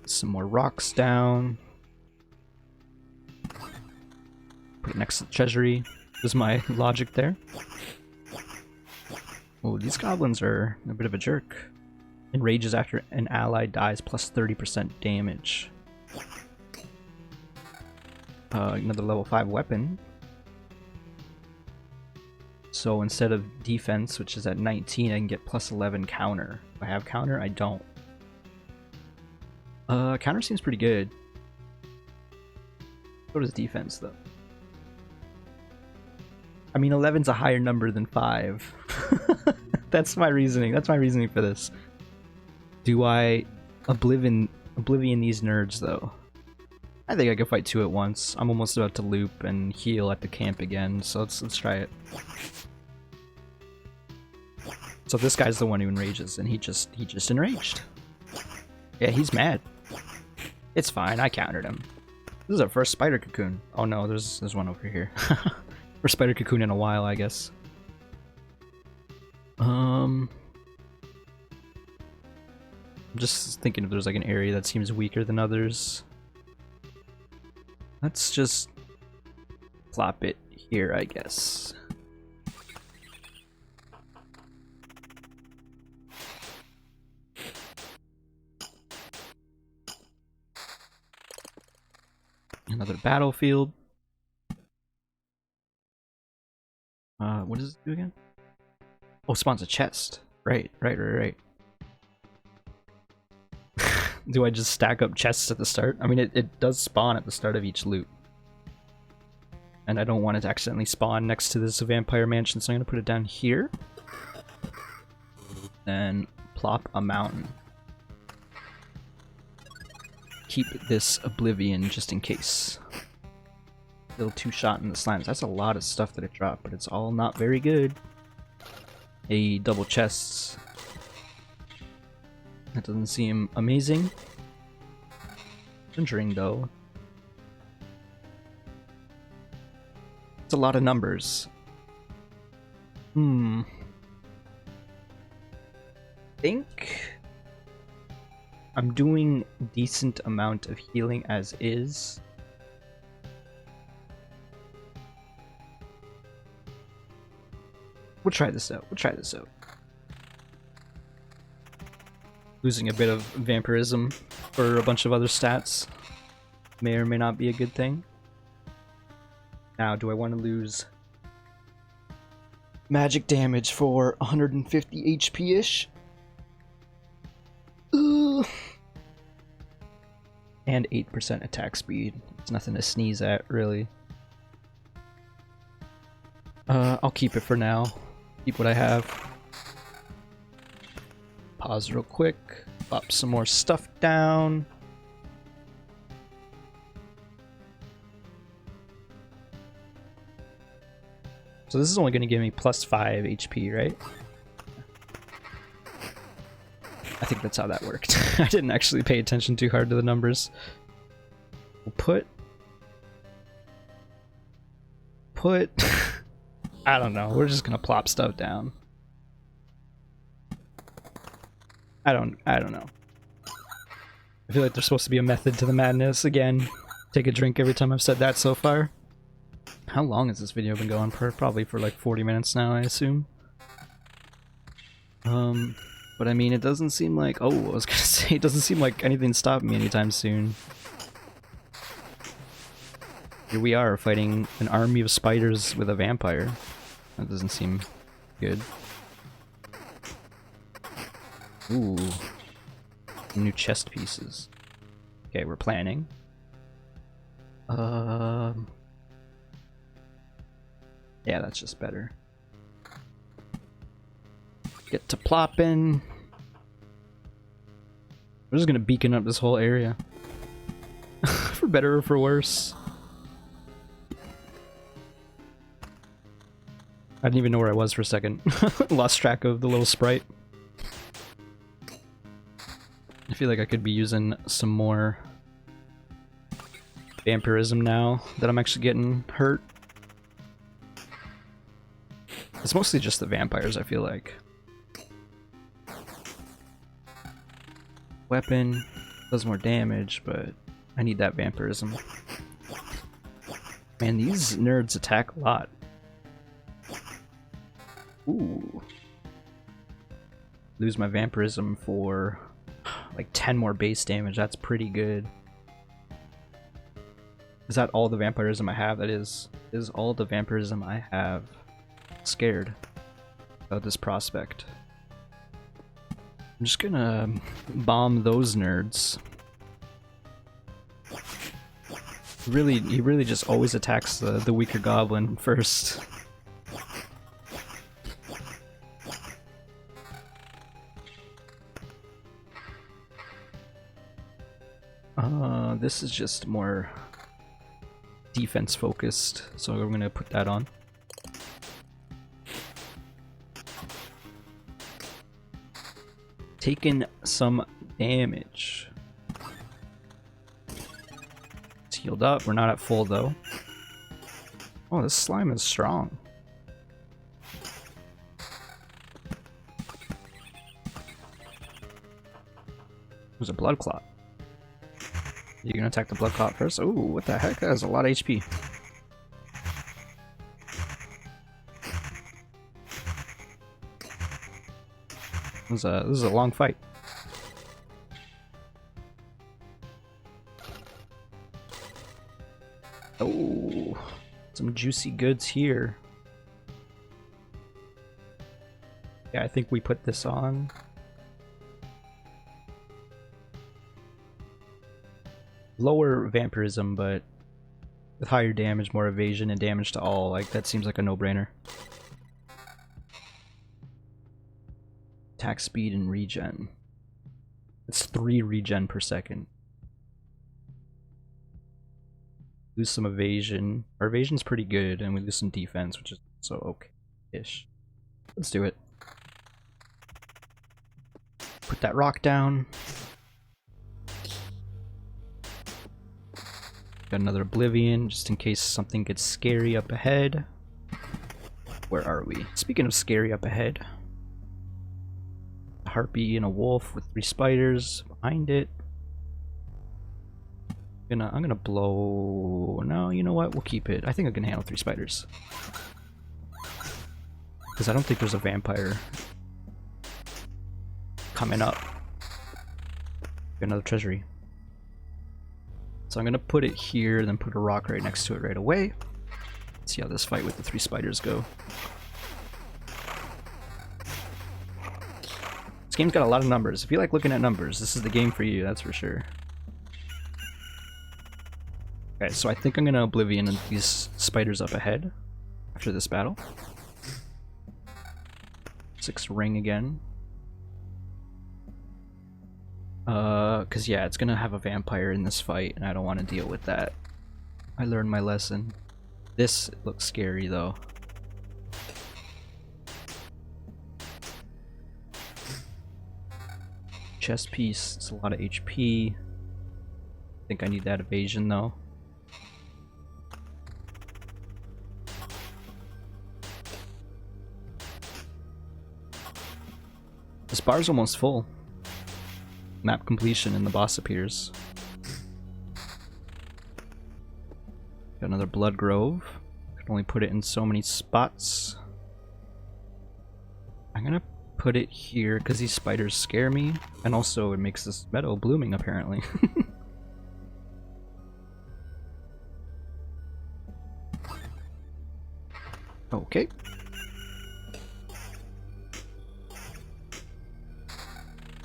Some more rocks down. Put it next to the treasury. Was my logic there. Oh, these goblins are a bit of a jerk. Enrages after an ally dies plus 30% damage. Another level 5 weapon. So instead of defense, which is at 19, I can get plus 11 counter. If I have counter, I don't. Counter seems pretty good. So does defense, though. I mean, 11's a higher number than 5. That's my reasoning. That's my reasoning for this. Do I oblivion these nerds, though? I think I could fight 2 at once. I'm almost about to loop and heal at the camp again, so let's try it. So this guy's the one who enrages, and he just enraged. Yeah, he's mad. It's fine, I countered him. This is our first spider cocoon. Oh no, there's one over here. First spider cocoon in a while, I guess. I'm just thinking if there's like an area that seems weaker than others. Let's just plop it here, I guess. Another battlefield. What does it do again? Oh, spawns a chest. Right. Do I just stack up chests at the start? I mean, it does spawn at the start of each loot. And I don't want it to accidentally spawn next to this vampire mansion, so I'm going to put it down here. Then plop a mountain. Keep this oblivion just in case. Still 2-shot in the slimes. That's a lot of stuff that it dropped, but it's all not very good. A double chests. That doesn't seem amazing. Conjuring though. It's a lot of numbers. Think I'm doing decent amount of healing as is. We'll try this out. Losing a bit of vampirism for a bunch of other stats may or may not be a good thing. Now, do I want to lose magic damage for 150 HP-ish? And 8% attack speed. It's nothing to sneeze at, really. I'll keep it for now. Keep what I have. Pause real quick. Pop some more stuff down. So this is only going to give me plus 5 HP, right? I think that's how that worked. I didn't actually pay attention too hard to the numbers. We'll put... I don't know. We're just gonna plop stuff down. I don't know. I feel like there's supposed to be a method to the madness. Again, take a drink every time I've said that so far. How long has this video been going for? Probably for like 40 minutes now, I assume. But I mean, it doesn't seem like... Oh, I was gonna say, it doesn't seem like anything's stopping me anytime soon. Here we are, fighting an army of spiders with a vampire. That doesn't seem good. Ooh. New chest pieces. Okay, we're planning. Yeah, that's just better. get to plopping. We're just gonna beacon up this whole area. For better or for worse. I didn't even know where I was for a second. Lost track of the little sprite. I feel like I could be using some more vampirism now that I'm actually getting hurt. It's mostly just the vampires, I feel like. Weapon does more damage, but I need that vampirism. Man, these nerds attack a lot. Ooh. Lose my vampirism for like 10 more base damage. That's pretty good. Is that all the vampirism I have? That is all the vampirism I have. Scared about this prospect. I'm just gonna bomb those nerds. He really just always attacks the weaker goblin first. This is just more defense focused, so I'm gonna put that on. Taking some damage. It's healed up. We're not at full though. Oh, this slime is strong. There's a blood clot. You gonna attack the blood clot first? Ooh, what the heck? That has a lot of HP. This is a long fight. Oh, some juicy goods here. Yeah, I think we put this on. Lower vampirism, but with higher damage, more evasion, and damage to all. Like, that seems like a no-brainer. Attack speed and regen. It's 3 regen per second. Lose some evasion. Our evasion's pretty good, and we lose some defense, which is so okay-ish. Let's do it. Put that rock down. Got another Oblivion, just in case something gets scary up ahead. Where are we? Speaking of scary up ahead. A harpy and a wolf with 3 spiders behind it. I'm gonna blow... No, you know what? We'll keep it. I think I can handle 3 spiders. Because I don't think there's a vampire coming up. Another treasury. So I'm gonna put it here, then put a rock right next to it right away. Let's see how this fight with the 3 spiders go. This game's got a lot of numbers. If you like looking at numbers, this is the game for you, that's for sure. Okay, so I think I'm gonna Oblivion these spiders up ahead after this battle. 6 ring again. Cause yeah, it's gonna have a vampire in this fight, and I don't want to deal with that. I learned my lesson. This looks scary though. Chest piece, it's a lot of HP. I think I need that evasion though. This bar's almost full. Map completion and the boss appears. Got another blood grove. Can only put it in so many spots. I'm gonna put it here because these spiders scare me, and also it makes this meadow blooming apparently. Okay.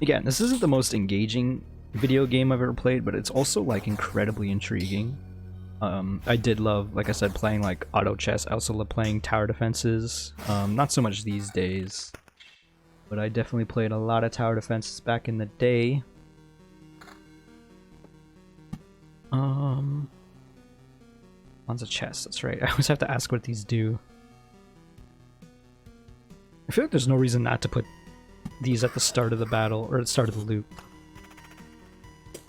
Again, this isn't the most engaging video game I've ever played, but it's also like incredibly intriguing. I did love, like I said, playing like auto chess. I also love playing tower defenses. Not so much these days. but I definitely played a lot of tower defenses back in the day. One's a chest, that's right. I always have to ask what these do. I feel like there's no reason not to put these at the start of the battle, or at the start of the loop.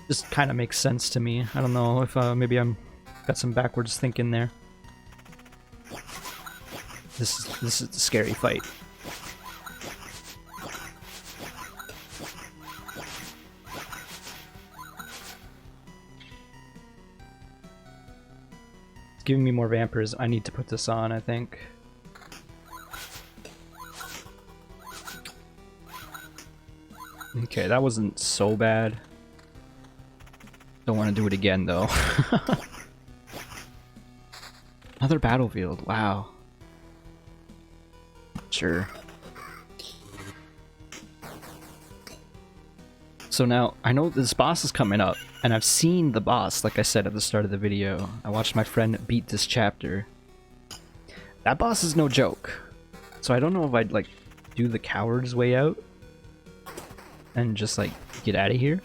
Just kind of makes sense to me. I don't know if maybe I'm got some backwards thinking there. This is a scary fight. It's giving me more vampires. I need to put this on, I think. Okay, that wasn't so bad. Don't want to do it again, though. Another battlefield. Wow. Sure. So now, I know this boss is coming up, and I've seen the boss, like I said at the start of the video. I watched my friend beat this chapter. That boss is no joke. So I don't know if I'd, like, do the coward's way out and just, like, get out of here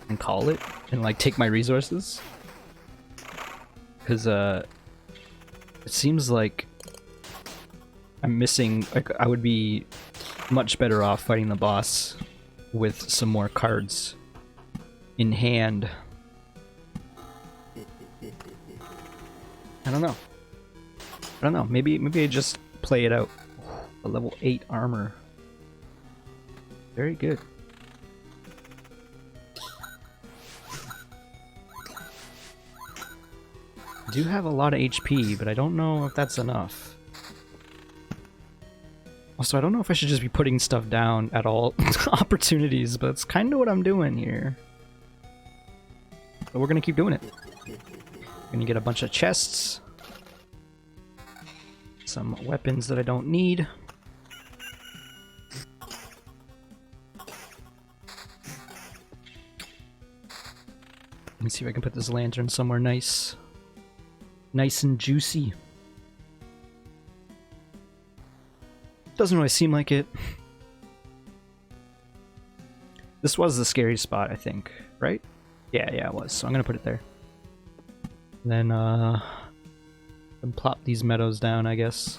and call it and, like, take my resources. Because, it seems like I'm missing, like, I would be much better off fighting the boss with some more cards in hand. I don't know. Maybe I just play it out. A level 8 armor. Very good. I do have a lot of HP, but I don't know if that's enough. Also, I don't know if I should just be putting stuff down at all opportunities, but it's kind of what I'm doing here. But we're gonna keep doing it. We're gonna get a bunch of chests. Some weapons that I don't need. Let me see if I can put this lantern somewhere nice. Nice and juicy. Doesn't really seem like it. This was the scary spot, I think, right? Yeah, it was. So I'm gonna put it there. Then plop these meadows down, I guess.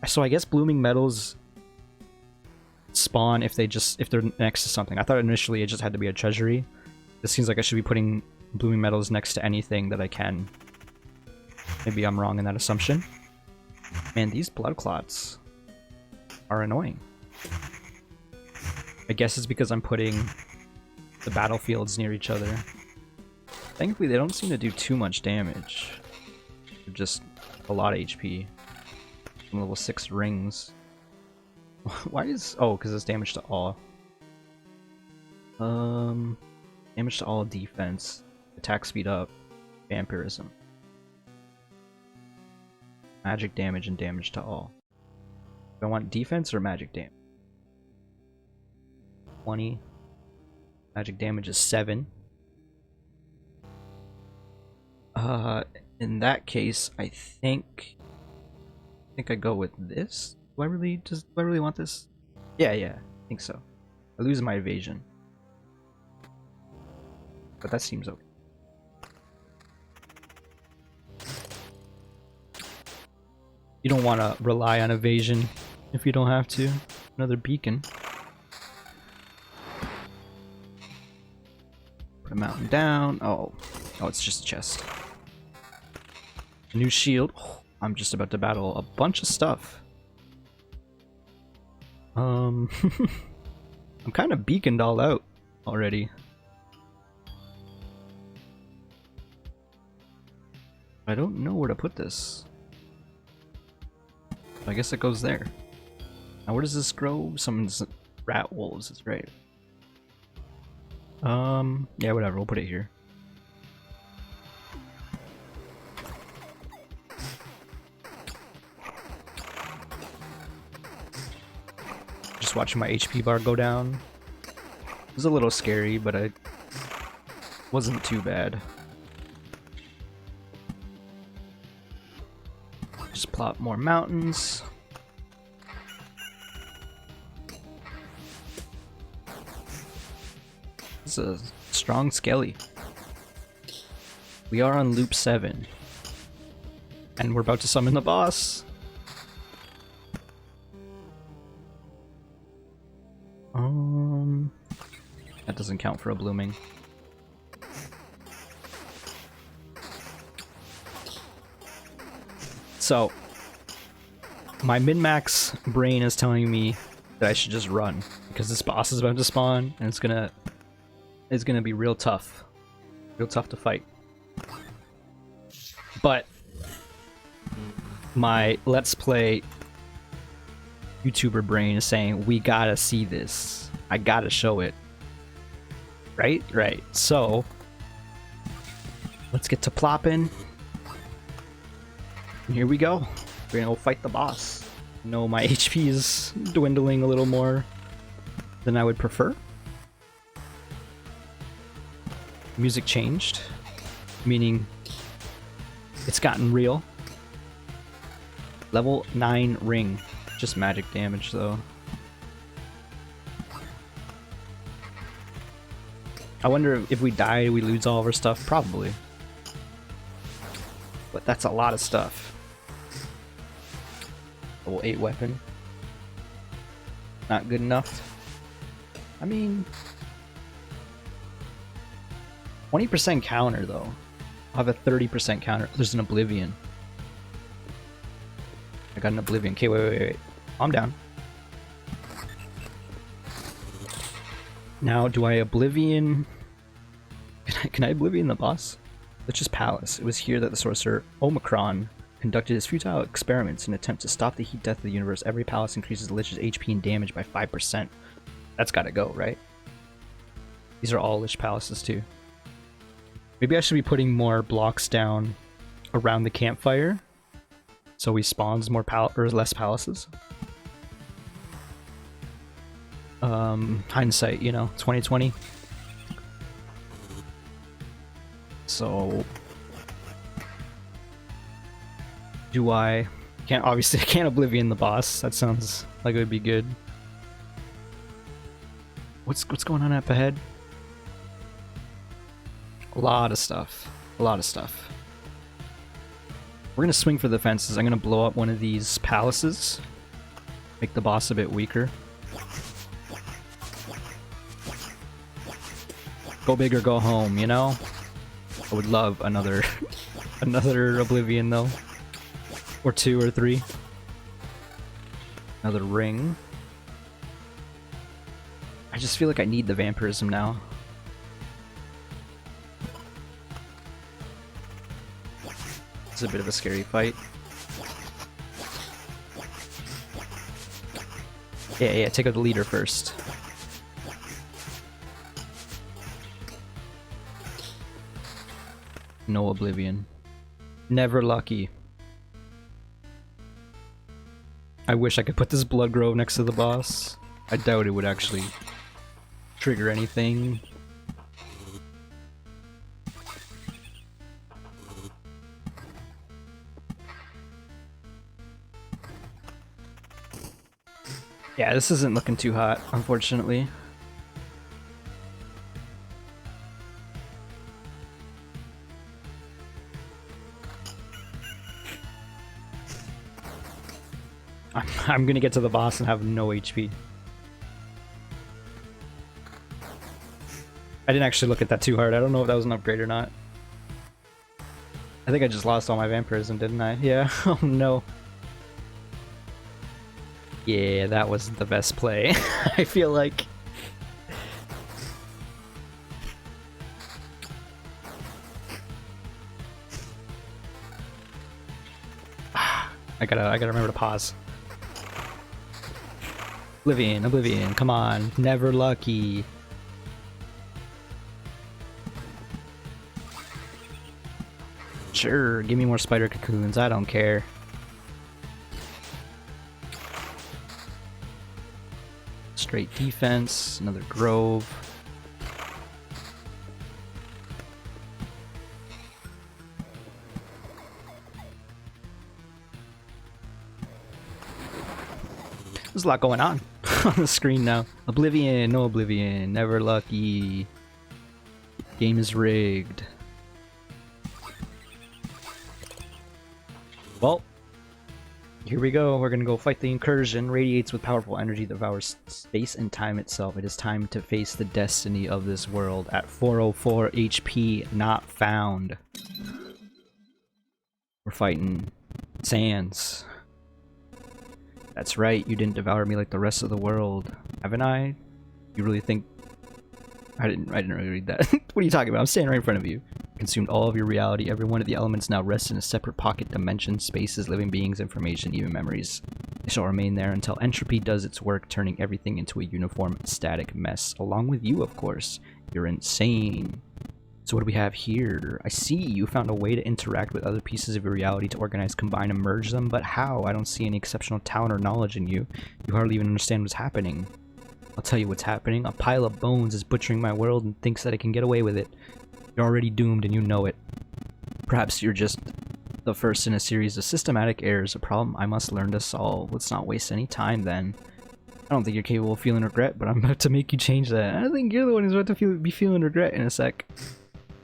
So I guess blooming meadows spawn if they're next to something. I thought initially it just had to be a treasury. This seems like I should be putting blooming meadows next to anything that I can. Maybe I'm wrong in that assumption. Man, these blood clots are annoying. I guess it's because I'm putting the battlefields near each other. Thankfully, they don't seem to do too much damage. They're just a lot of HP. Some level 6 rings. Why is... Oh, because it's damage to all. Damage to all defense. Attack speed up. Vampirism. Magic damage and damage to all. Do I want defense or magic damage? 20. Magic damage is 7. In that case, I think I go with this. Do I really want this? Yeah, I think so. I lose my evasion. But that seems okay. You don't want to rely on evasion if you don't have to. Another beacon. Put a mountain down. Oh, it's just a chest. A new shield. Oh, I'm just about to battle a bunch of stuff. I'm kind of beaconed all out already. I don't know where to put this. I guess it goes there. Now where does this grow? Someone's rat wolves, that's right. Yeah, whatever, we'll put it here. Just watching my HP bar go down. It was a little scary, but it wasn't too bad. just plop more mountains. This is a strong skelly. We are on loop 7. And we're about to summon the boss. That doesn't count for a blooming. So, my min-max brain is telling me that I should just run because this boss is about to spawn and it's gonna be real tough to fight. But my Let's Play YouTuber brain is saying we gotta see this. I gotta show it. Right. So let's get to plopping. And here we go. We're gonna go fight the boss. I know my HP is dwindling a little more than I would prefer. Music changed, meaning it's gotten real. Level 9 ring. Just magic damage though. I wonder if we die, we lose all of our stuff? Probably. But that's a lot of stuff. Level 8 weapon. Not good enough. I mean... 20% counter though. I'll have a 30% counter. There's an Oblivion. I got an Oblivion. Okay, wait. Calm down. Now, do I Oblivion... Can I Oblivion the boss? Lich's Palace. It was here that the sorcerer Omicron conducted his futile experiments in an attempt to stop the heat death of the universe. Every palace increases the Lich's HP and damage by 5%. That's gotta go, right? These are all Lich Palaces too. Maybe I should be putting more blocks down around the campfire so he spawns more less palaces. Hindsight, you know, 2020. So do I obviously I can't Oblivion the boss. That sounds like it would be good. What's going on up ahead? A lot of stuff. We're gonna swing for the fences. I'm gonna blow up one of these palaces. Make the boss a bit weaker. Go big or go home, you know? I would love another Oblivion though. Or 2 or 3. Another ring. I just feel like I need the vampirism now. It's a bit of a scary fight. Yeah, take out the leader first. No Oblivion. Never lucky. I wish I could put this blood grove next to the boss. I doubt it would actually trigger anything. Yeah, this isn't looking too hot, unfortunately. I'm gonna get to the boss and have no HP. I didn't actually look at that too hard. I don't know if that was an upgrade or not. I think I just lost all my vampirism, didn't I? Yeah. Oh no. Yeah, that was the best play. I feel like. I gotta remember to pause. Oblivion, come on. Never lucky. Sure, give me more spider cocoons, I don't care. Straight defense, another grove. There's a lot going on on the screen now. Oblivion, no Oblivion, never lucky. Game is rigged. Well, here we go. We're gonna go fight the incursion. Radiates with powerful energy that devours space and time itself. It is time to face the destiny of this world at 404 HP, not found. We're fighting Sans. That's right, you didn't devour me like the rest of the world. Haven't I? You really think... I didn't really read that. What are you talking about? I'm standing right in front of you. Consumed all of your reality. Every one of the elements now rests in a separate pocket dimension. Spaces, living beings, information, even memories. They shall remain there until entropy does its work, turning everything into a uniform, static mess. Along with you, of course. You're insane. So what do we have here? I see you found a way to interact with other pieces of your reality to organize, combine, and merge them, but how? I don't see any exceptional talent or knowledge in you. You hardly even understand what's happening. I'll tell you what's happening. A pile of bones is butchering my world and thinks that it can get away with it. You're already doomed and you know it. Perhaps you're just the first in a series of systematic errors, a problem I must learn to solve. Let's not waste any time then. I don't think you're capable of feeling regret, but I'm about to make you change that. I think you're the one who's about to be feeling regret in a sec.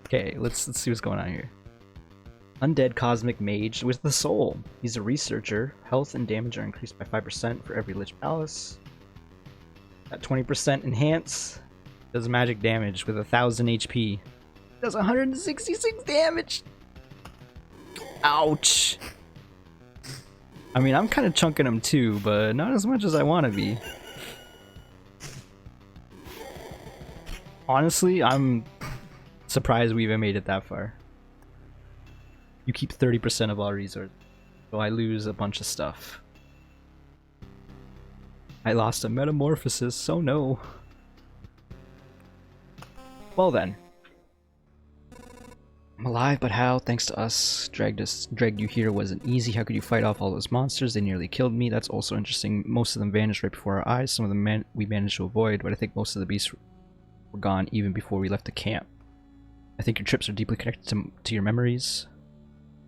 Okay, let's see what's going on here. Undead Cosmic Mage with the Soul. He's a researcher. Health and damage are increased by 5% for every Lich Palace. At 20% enhance. Does magic damage with 1000 HP. Does 166 damage. Ouch. I mean, I'm kind of chunking him too, but not as much as I want to be. Honestly, I'm surprised we even made it that far. You keep 30% of all resources, so I lose a bunch of stuff. I lost a metamorphosis, so no. Well then. I'm alive, but how? Thanks to us. Dragged you here wasn't easy. How could you fight off all those monsters? They nearly killed me. That's also interesting. Most of them vanished right before our eyes. Some of them we managed to avoid, but I think most of the beasts were gone even before we left the camp. I think your trips are deeply connected to your memories.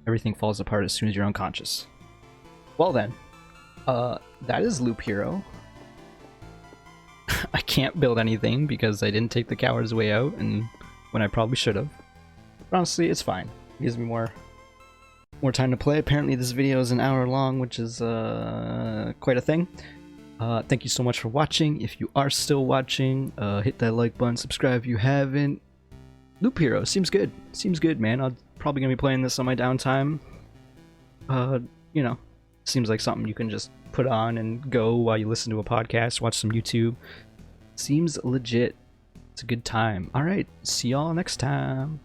Everything falls apart as soon as you're unconscious. Well then. That is Loop Hero. I can't build anything because I didn't take the coward's way out and when I probably should have. But honestly, it's fine. It gives me more time to play. Apparently this video is an hour long, which is quite a thing. Thank you so much for watching. If you are still watching, hit that like button, subscribe if you haven't. Loop Hero seems good. Seems good, man. I'm probably gonna be playing this on my downtime. You know, seems like something you can just put on and go while you listen to a podcast, watch some YouTube. Seems legit. It's a good time. Alright, see y'all next time.